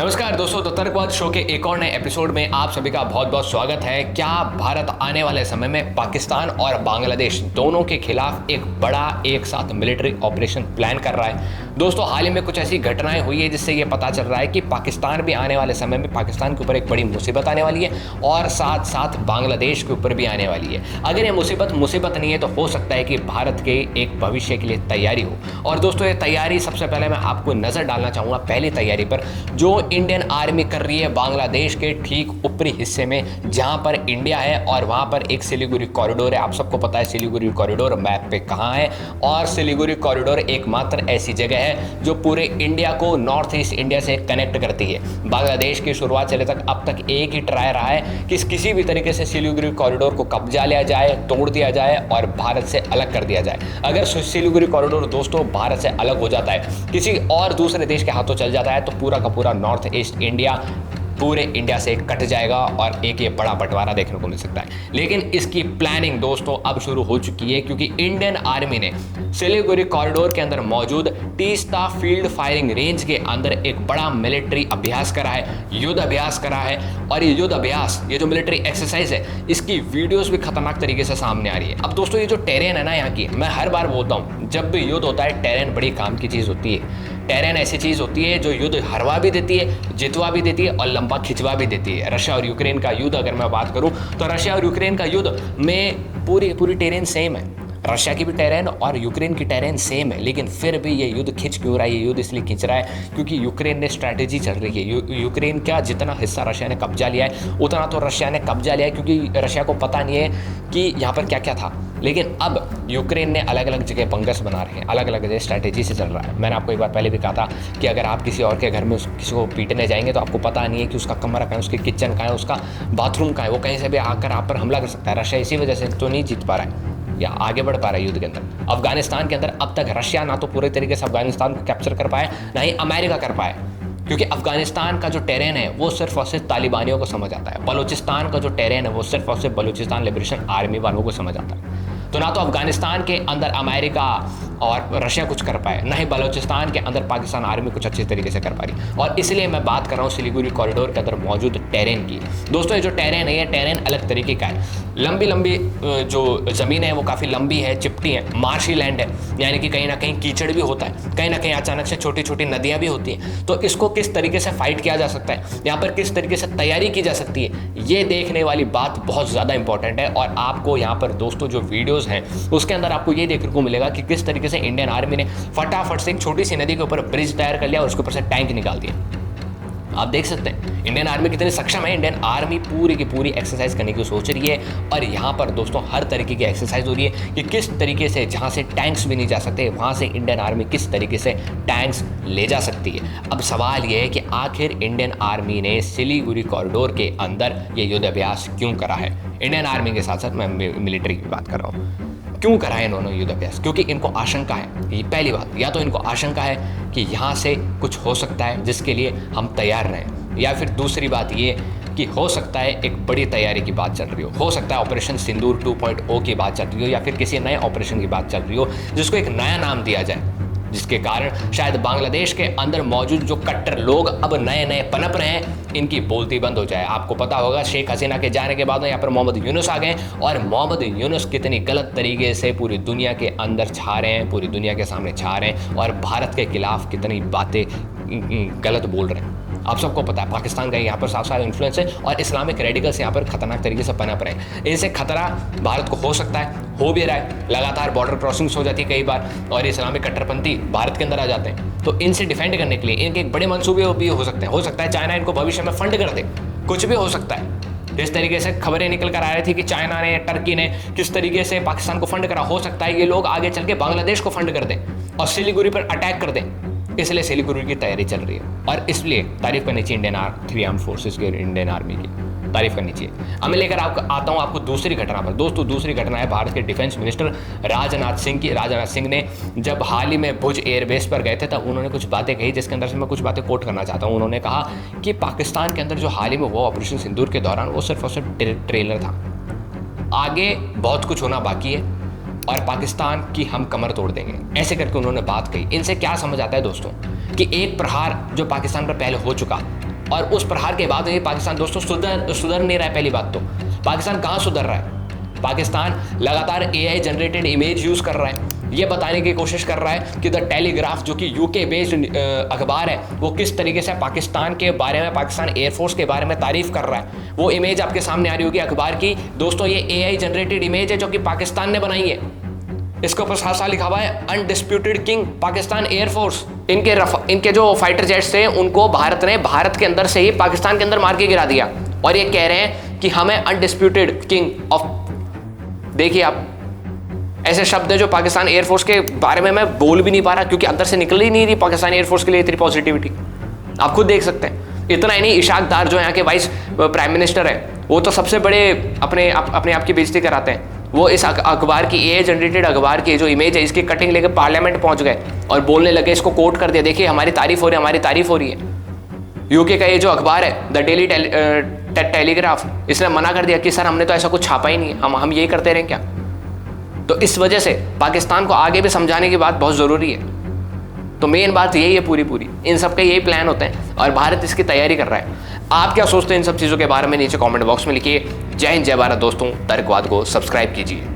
नमस्कार दोस्तों, तो तर्कवाद शो के एक और नए एपिसोड में आप सभी का बहुत बहुत स्वागत है। क्या भारत आने वाले समय में पाकिस्तान और बांग्लादेश दोनों के खिलाफ एक बड़ा एक साथ मिलिट्री ऑपरेशन प्लान कर रहा है? दोस्तों, हाल ही में कुछ ऐसी घटनाएं हुई है जिससे ये पता चल रहा है कि पाकिस्तान भी आने वाले समय में पाकिस्तान के ऊपर एक बड़ी मुसीबत आने वाली है और साथ साथ बांग्लादेश के ऊपर भी आने वाली है। अगर ये मुसीबत नहीं है तो हो सकता है कि भारत के एक भविष्य के लिए तैयारी हो। और दोस्तों, ये तैयारी सबसे पहले मैं आपको नजर डालना चाहूँगा पहली तैयारी पर, जो इंडियन आर्मी कर रही है बांग्लादेश के ठीक ऊपरी हिस्से में, जहां पर इंडिया है और वहां पर एक सिलीगुड़ी कॉरिडोर है। आप सबको पता है सिलीगुड़ी कॉरिडोर मैप पे कहां है, और सिलीगुड़ी कॉरिडोर एकमात्र ऐसी जगह है जो पूरे इंडिया को नॉर्थ ईस्ट इंडिया से कनेक्ट करती है। बांग्लादेश की शुरुआत से तक अब तक एक ही ट्राई रहा है कि किसी भी तरीके से सिलीगुड़ी कॉरिडोर को कब्जा लिया जाए, तोड़ दिया जाए और भारत से अलग कर दिया जाए। अगर सिलीगुड़ी कॉरिडोर दोस्तों भारत से अलग हो जाता है, किसी और दूसरे देश के हाथों चल जाता है, तो पूरा का पूरा नॉर्थ ईस्ट इंडिया पूरे इंडिया से कट जाएगा और एक ये बड़ा बंटवारा देखने को मिल सकता है। लेकिन इसकी प्लानिंग दोस्तों अब शुरू हो चुकी है, क्योंकि इंडियन आर्मी ने सिलीगुड़ी कॉरिडोर के अंदर मौजूद तीस्ता फील्ड फायरिंग रेंज के अंदर एक बड़ा मिलिट्री अभ्यास करा है, युद्ध अभ्यास करा है। और ये युद्ध अभ्यास, ये जो मिलिट्री एक्सरसाइज है, इसकी वीडियोस भी खतरनाक तरीके से सामने आ रही है। अब दोस्तों, ये जो टेरेन है ना यहाँ की, मैं हर बार बोलता हूँ जब भी युद्ध होता है टेरेन बड़ी काम की चीज़ होती है। टेरेन ऐसी चीज़ होती है जो युद्ध हरवा भी देती है, जितवा भी देती है और लंबा खिंचवा भी देती है। रशिया और यूक्रेन का युद्ध अगर मैं बात करूं तो रशिया और यूक्रेन का युद्ध में पूरी टेरेन सेम है। रशिया की भी टेरेन और यूक्रेन की टेरेन सेम है, लेकिन फिर भी ये युद्ध खिंच क्यों रहा है? ये युद्ध इसलिए खिंच रहा है क्योंकि यूक्रेन ने स्ट्रैटेजी चल रही है। यूक्रेन का जितना हिस्सा रशिया ने कब्जा लिया है उतना तो रशिया ने कब्जा लिया है, क्योंकि रशिया को पता नहीं है कि यहाँ पर क्या क्या था। लेकिन अब यूक्रेन ने अलग अलग जगह बंकर्स बना रहे हैं, अलग अलग जगह स्ट्रैटेजी से चल रहा है। मैंने आपको एक बार पहले भी कहा था कि अगर आप किसी और के घर में किसी को पीटने जाएंगे तो आपको पता नहीं है कि उसका कमरा कहाँ है, उसकी किचन कहाँ है, उसका बाथरूम कहाँ है। वो कहीं से भी आकर आप पर हमला कर सकता है। रशिया इसी वजह से तो नहीं जीत पा रहा है या आगे बढ़ पा रहा है युद्ध के अंदर। अफगानिस्तान के अंदर अब तक रशिया ना तो पूरे तरीके से अफगानिस्तान को कैप्चर कर पाया, ना ही अमेरिका कर पाया, क्योंकि अफगानिस्तान का जो टेरेन है वो सिर्फ और सिर्फ तालिबानियों को समझ आता है। बलूचिस्तान का जो टेरेन है वो सिर्फ और सिर्फ बलूचिस्तान लिबरेशन आर्मी वालों को समझ आता है। तो ना तो अफगानिस्तान के अंदर अमेरिका और रशिया कुछ कर पाए, ना ही बलूचिस्तान के अंदर पाकिस्तान आर्मी कुछ अच्छे तरीके से कर पा रही। और इसलिए मैं बात कर रहा हूँ सिलीगुड़ी कॉरिडोर के अंदर मौजूद टेरेन की। दोस्तों, ये जो टेरेन है ये टेरेन अलग तरीके का है। लंबी जो ज़मीन है वो काफ़ी लंबी है, चिपटी है, मार्शी लैंड है, यानी कि कहीं ना कहीं कीचड़ भी होता है, कहीं ना कहीं अचानक से छोटी छोटी नदियाँ भी होती हैं। तो इसको किस तरीके से फाइट किया जा सकता है, यहाँ पर किस तरीके से तैयारी की जा सकती है, ये देखने वाली बात बहुत ज़्यादा इंपॉर्टेंट है। और आपको यहाँ पर दोस्तों जो वीडियोज़ हैं उसके अंदर आपको ये देखने को मिलेगा कि किस तरीके से इंडियन आर्मी ने फटाफट से एक छोटी सी नदी के ऊपर ब्रिज तैयार कर लिया और उसके ऊपर से टैंक निकाल दिया। आप देख सकते हैं इंडियन आर्मी कितनी सक्षम है। इंडियन आर्मी पूरी की पूरी एक्सरसाइज करने की सोच रही है, और यहाँ पर दोस्तों हर तरीके की एक्सरसाइज हो रही है कि किस तरीके से जहाँ से टैंक्स भी नहीं जा सकते वहाँ से इंडियन आर्मी किस तरीके से टैंक्स ले जा सकती है। अब सवाल ये है कि आखिर इंडियन आर्मी ने सिलीगुड़ी कॉरिडोर के अंदर ये युद्ध अभ्यास क्यों करा है? इंडियन आर्मी के साथ साथ मैं मिलिट्री की बात कर रहा हूँ। क्यों करा है इन्होंने युद्ध अभ्यास? क्योंकि इनको आशंका है, ये पहली बात, या तो इनको आशंका है कि यहाँ से कुछ हो सकता है जिसके लिए हम तैयार रहें, या फिर दूसरी बात ये कि हो सकता है एक बड़ी तैयारी की बात चल रही हो सकता है ऑपरेशन सिंदूर 2.0 की बात चल रही हो, या फिर किसी नए ऑपरेशन की बात चल रही हो जिसको एक नया नाम दिया जाए, जिसके कारण शायद बांग्लादेश के अंदर मौजूद जो कट्टर लोग अब नए नए पनप रहे हैं इनकी बोलती बंद हो जाए। आपको पता होगा शेख हसीना के जाने के बाद यहाँ पर मोहम्मद यूनुस आ गए, और मोहम्मद यूनुस कितनी गलत तरीके से पूरी दुनिया के अंदर छा रहे हैं, पूरी दुनिया के सामने छा रहे हैं, और भारत के खिलाफ कितनी बातें गलत बोल रहे हैं। आप सबको पता है पाकिस्तान का यहाँ पर साफ साफ इन्फ्लुएंस है, और इस्लामिक रेडिकल्स यहाँ पर खतरनाक तरीके से पनप रहे हैं। इनसे खतरा भारत को हो सकता है, हो भी रहा है। लगातार बॉर्डर क्रॉसिंग्स हो जाती है कई बार, और इस्लामिक कट्टरपंथी भारत के अंदर आ जाते हैं। तो इनसे डिफेंड करने के लिए इनके एक बड़े मंसूबे भी हो सकते हैं। हो सकता है चाइना इनको भविष्य में फंड कर दे, कुछ भी हो सकता है। इस तरीके से खबरें निकल कर आ रही थी कि चाइना ने, टर्की ने किस तरीके से पाकिस्तान को फंड करा। हो सकता है ये लोग आगे चल के बांग्लादेश को फंड कर दें और सिलीगुड़ी पर अटैक कर दें। इसलिए सिलीगुड़ी की तैयारी चल रही है, और इसलिए तारीफ करनी चाहिए इंडियन थ्री आर्म फोर्सेस की, इंडियन आर्मी की तारीफ करनी चाहिए। अब मैं लेकर आता हूँ आपको दूसरी घटना पर। दोस्तों, दूसरी घटना है भारत के डिफेंस मिनिस्टर राजनाथ सिंह की। राजनाथ सिंह ने जब हाल ही में भुज एयरबेस पर गए थे तब उन्होंने कुछ बातें कही, जिसके अंदर से मैं कुछ बातें कोट करना चाहता हूँ। उन्होंने कहा कि पाकिस्तान के अंदर जो हाल ही में वो ऑपरेशन सिंदूर के दौरान वो सिर्फ और सिर्फ ट्रेलर था, आगे बहुत कुछ होना बाकी है और पाकिस्तान की हम कमर तोड़ देंगे, ऐसे करके उन्होंने बात कही। इनसे क्या समझ आता है दोस्तों कि एक प्रहार जो पाकिस्तान पर पहले हो चुका और उस प्रहार के बाद ये पाकिस्तान दोस्तों सुधर नहीं रहा है। पहली बात तो पाकिस्तान कहाँ सुधर रहा है? पाकिस्तान लगातार AI जनरेटेड इमेज यूज़ कर रहा है, ये बताने की कोशिश कर रहा है कि द टेलीग्राफ जो कि UK बेस्ड अखबार है वो किस तरीके से पाकिस्तान के बारे में, पाकिस्तान एयरफोर्स के बारे में तारीफ कर रहा है। वो इमेज आपके सामने आ रही होगी अखबार की दोस्तों, ये AI जनरेटेड इमेज है जो कि पाकिस्तान ने बनाई है। इसके ऊपर साफ साफ लिखा हुआ है अनडिस्प्यूटेड किंग पाकिस्तान एयरफोर्स। इनके जो फाइटर जेट्स थे उनको भारत ने भारत के अंदर से ही पाकिस्तान के अंदर मार के गिरा दिया, और ये कह रहे हैं कि हमें अनडिस्प्यूटेड किंग ऑफ। देखिए आप, ऐसे शब्द है जो पाकिस्तान एयरफोर्स के बारे में मैं बोल भी नहीं पा रहा, क्योंकि अंदर से निकल ही नहीं रही पाकिस्तान एयरफोर्स के लिए इतनी पॉजिटिविटी। आप खुद देख सकते हैं। इतना ही नहीं, इशाक दार जो यहाँ के वाइस प्राइम मिनिस्टर है, वो तो सबसे बड़े अपने आप की बेइज्जती कराते हैं। वो इस अखबार की AI जनरेटेड अखबार की जो इमेज है इसकी कटिंग लेकर पार्लियामेंट पहुंच गए और बोलने लगे, इसको कोट कर दिया, देखिए हमारी तारीफ हो रही है, हमारी तारीफ हो रही है। UK का ये जो अखबार है द डेली टेलीग्राफ, इसने मना कर दिया कि सर हमने तो ऐसा कुछ छापा ही नहीं है, हम यही करते रहें क्या। तो इस वजह से पाकिस्तान को आगे भी समझाने की बात बहुत ज़रूरी है। तो मेन बात यही है, पूरी इन सब के यही प्लान होते हैं और भारत इसकी तैयारी कर रहा है। आप क्या सोचते हैं इन सब चीज़ों के बारे में नीचे कमेंट बॉक्स में लिखिए। जय हिंद, जय भारत दोस्तों। तर्कवाद को सब्सक्राइब कीजिए।